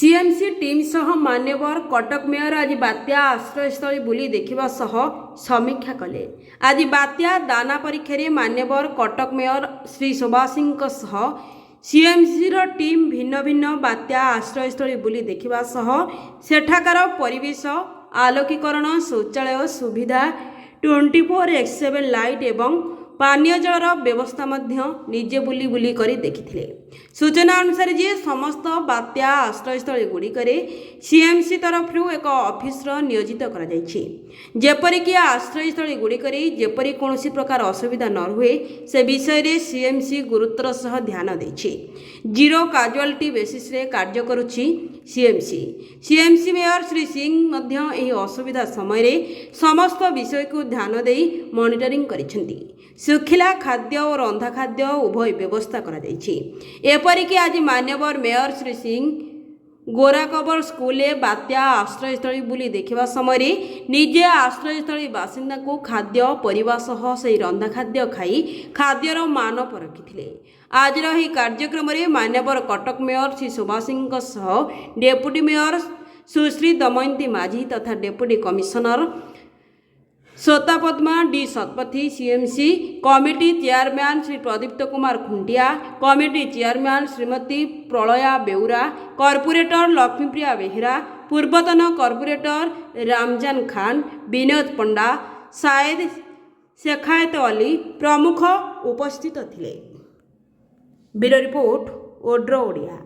CMC team सह मान्यवर Cuttack mayor आज बात्या आश्रयस्थली बुली देखिबा सह समीक्षा कले। आज बात्या दाना परीक्षा रे मान्यवर कटक मेयर श्री सुभाषिंह सह सीएमसी रो टीम भिन्न भिन्न बात्या आश्रयस्थली बुली देखिबा सह सेठाकार परिवेश आलोकीकरण शौचालय सुविधा 24/7 लाइट एवं पानीय जलर व्यवस्था मध्य निजे बुली बुली करी देखिथिले। सूचना अनुसार जे समस्त बात्या आश्रयस्थली गुड़िकरे सीएमसी तरफ एक ऑफिसर नियोजित करा जायछि। जेपरिक आश्रयस्थली गुड़िकरे जेपरि कोनोसी प्रकार असुविधा न हुए से विषय रे सीएमसी गुरुत्वर सह ध्यान दैछि। जीरो काजुआलिटी बेसिस रे कार्य करुछि सीएमसी मेयर श्री सिंह मध्य एही असुविधा समय रे समस्त विषय को ध्यान देई मॉनिटरिंग करिसेंती। सुखिला खाद्य और रंधा खाद्य उभय व्यवस्था करा जायछि। एपरिक आज मान्यवर मेयर श्री सिंह गोराकबर स्कूल बात्या आश्रयस्थली बुली देखिबा समय रे निजे आश्रयस्थली बासिंदा को खाद्य परिवा सह से रंधा खाद्य खाई खाद्यर मान परखिथिले। आज रही कार्यक्रम रे मान्यवर कटक मेयर श्री सुभाषिंह सह डेप्यूटी मेयर सुश्री दमयंती माझी तथा deputy commissioner Swatapadma D Satapathy, CMC committee chairman Shri Pradipta Kumar Khuntia, committee chairman Shrimati Pralaya Beura, corporator Laxmipriya Behera, पूर्वतन कॉर्पोरेटर रामजान खान, विनोद पंडा, शायद शेखायत अली प्रमुख उपस्थित थिले। ब्यूरो रिपोर्ट ओड्रो ओडिया।